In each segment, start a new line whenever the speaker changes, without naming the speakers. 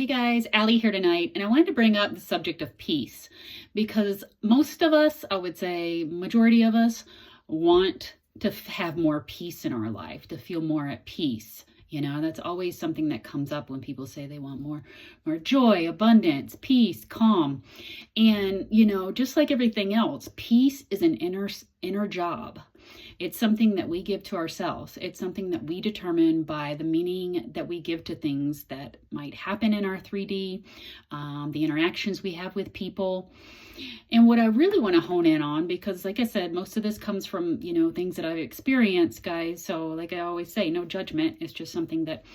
Hey guys, Allie here tonight, and I wanted to bring up the subject of peace because most of us, I would say majority of us, want to have more peace in our life, to feel more at peace. That's always something that comes up when people say they want more joy, abundance, peace, calm. And, just like everything else, peace is an inner job. It's something that we give to ourselves. It's something that we determine by the meaning that we give to things that might happen in our 3D, the interactions we have with people. And what I really want to hone in on, because like I said, most of this comes from, things that I've experienced, guys. So like I always say, no judgment. It's just something that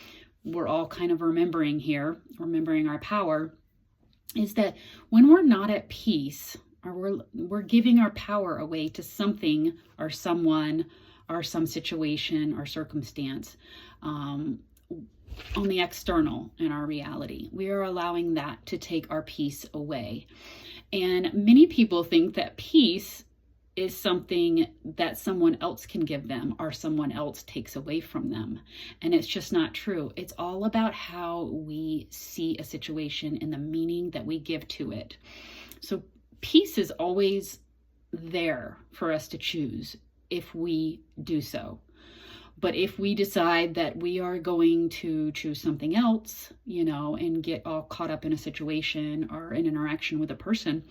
we're all kind of remembering here, remembering our power, is that when we're not at peace, or we're giving our power away to something or someone or some situation or circumstance on the external in our reality. We are allowing that to take our peace away. And many people think that peace is something that someone else can give them or someone else takes away from them. And it's just not true. It's all about how we see a situation and the meaning that we give to it. So peace is always there for us to choose if we do so. But if we decide that we are going to choose something else, and get all caught up in a situation or an interaction with a person,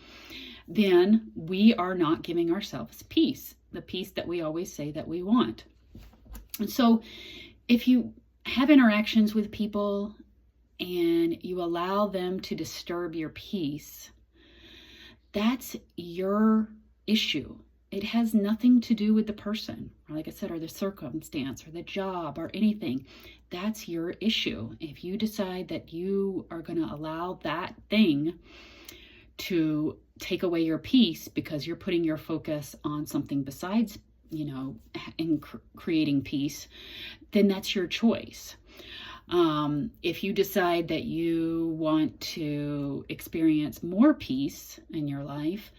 then we are not giving ourselves peace, the peace that we always say that we want. And so if you have interactions with people and you allow them to disturb your peace, that's your issue. It has nothing to do with the person, or like I said, or the circumstance or the job or anything. That's your issue. If you decide that you are going to allow that thing to take away your peace because you're putting your focus on something besides, in creating peace, then that's your choice. If you decide that you want to experience more peace in your life,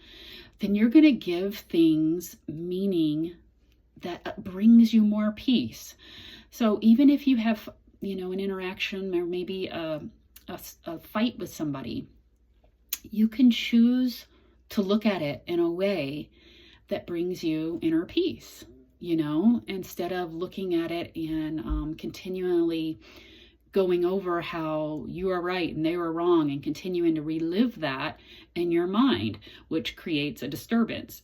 then you're going to give things meaning that brings you more peace. So even if you have, an interaction or maybe a fight with somebody, you can choose to look at it in a way that brings you inner peace, instead of looking at it and continually going over how you are right and they were wrong and continuing to relive that in your mind, which creates a disturbance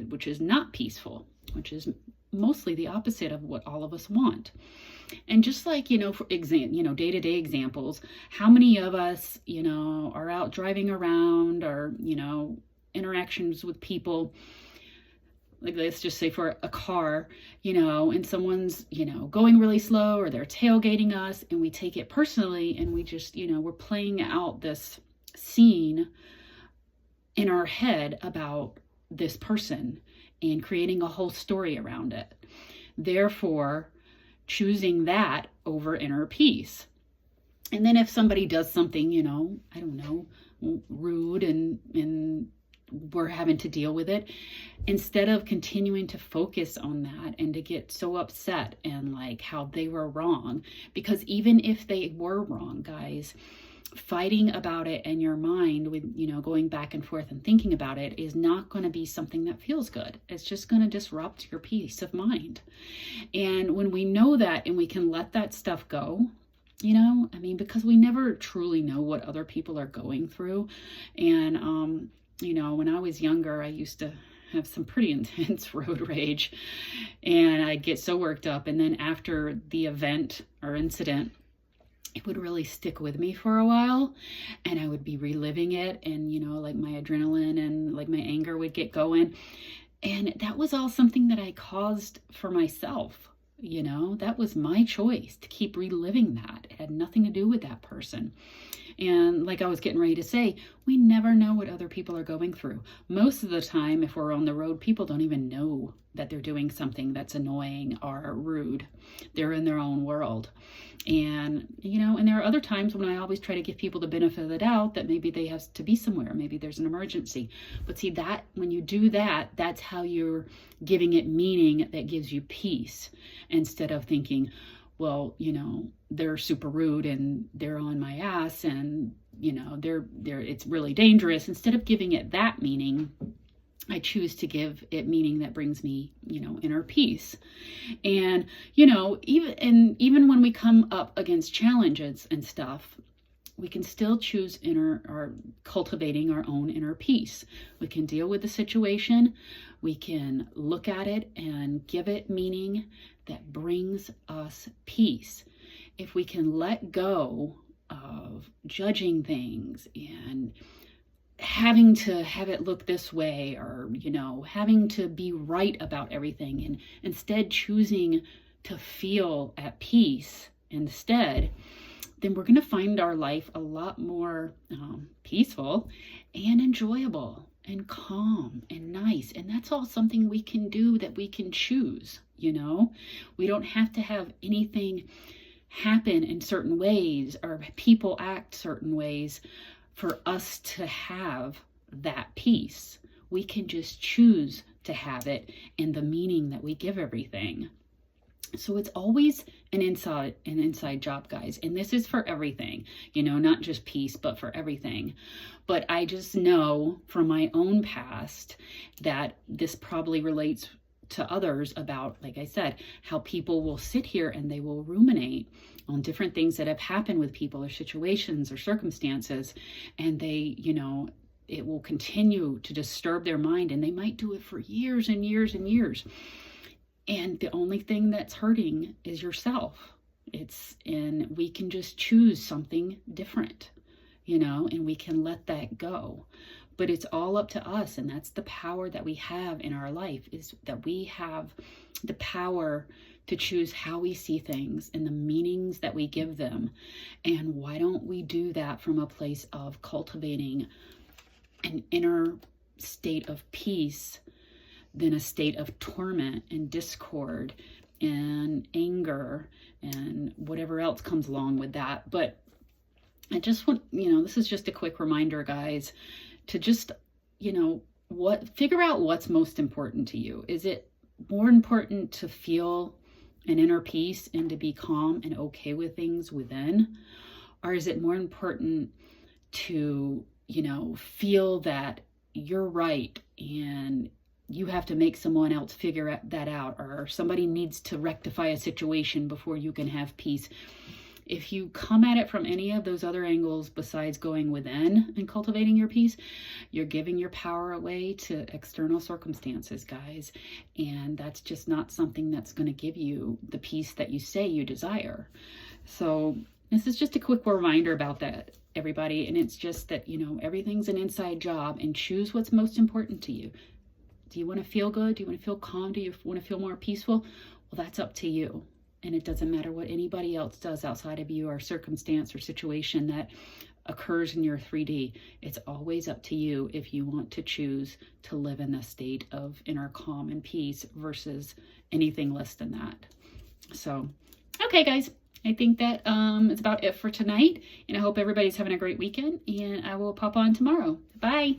which is not peaceful, which is mostly the opposite of what all of us want. And just like, for day-to-day examples, how many of us, are out driving around or, interactions with people, like let's just say for a car, and someone's, going really slow or they're tailgating us and we take it personally and we just, we're playing out this scene in our head about this person and creating a whole story around it. Therefore, choosing that over inner peace. And then if somebody does something, I don't know, rude and we're having to deal with it, instead of continuing to focus on that and to get so upset and like how they were wrong, because even if they were wrong, guys, fighting about it in your mind with, going back and forth and thinking about it is not going to be something that feels good. It's just going to disrupt your peace of mind. And when we know that and we can let that stuff go, because we never truly know what other people are going through. And, when I was younger, I used to have some pretty intense road rage and I'd get so worked up. And then after the event or incident, it would really stick with me for a while and I would be reliving it. And, like my adrenaline and like my anger would get going. And that was all something that I caused for myself. That was my choice to keep reliving that. It had nothing to do with that person. And like I was getting ready to say, we never know what other people are going through. Most of the time, if we're on the road, people don't even know that they're doing something that's annoying or rude. They're in their own world. And, and there are other times when I always try to give people the benefit of the doubt that maybe they have to be somewhere. Maybe there's an emergency. But see, that when you do that, that's how you're giving it meaning that gives you peace, instead of thinking, well, they're super rude and they're on my ass and, it's really dangerous. Instead of giving it that meaning, I choose to give it meaning that brings me, inner peace. And, even when we come up against challenges and stuff, we can still choose cultivating our own inner peace. We can deal with the situation. We can look at it and give it meaning that brings us peace. If we can let go of judging things and having to have it look this way, or, having to be right about everything, and instead choosing to feel at peace instead, then we're going to find our life a lot more peaceful and enjoyable and calm and nice. And that's all something we can do, that we can choose. We don't have to have anything happen in certain ways or people act certain ways for us to have that peace. We can just choose to have it and the meaning that we give everything. So it's always an inside job, guys. And this is for everything, not just peace, but for everything. But I just know from my own past that this probably relates to others about, like I said, how people will sit here and they will ruminate on different things that have happened with people or situations or circumstances. And they, it will continue to disturb their mind, and they might do it for years and years and years. And the only thing that's hurting is yourself. And we can just choose something different, and we can let that go. But it's all up to us. And that's the power that we have in our life, is that we have the power to choose how we see things and the meanings that we give them. And why don't we do that from a place of cultivating an inner state of peace than a state of torment and discord and anger and whatever else comes along with that. But I just want, this is just a quick reminder, guys, to just, figure out what's most important to you. Is it more important to feel an inner peace and to be calm and okay with things within? Or is it more important to, feel that you're right and you have to make someone else figure that out, or somebody needs to rectify a situation before you can have peace? If you come at it from any of those other angles besides going within and cultivating your peace, you're giving your power away to external circumstances, guys. And that's just not something that's going to give you the peace that you say you desire. So this is just a quick reminder about that, everybody. And it's just that, everything's an inside job, and choose what's most important to you. Do you want to feel good? Do you want to feel calm? Do you want to feel more peaceful? Well, that's up to you. And it doesn't matter what anybody else does outside of you, or circumstance or situation that occurs in your 3D. It's always up to you if you want to choose to live in a state of inner calm and peace versus anything less than that. So, okay, guys, I think that is about it for tonight. And I hope everybody's having a great weekend. And I will pop on tomorrow. Bye.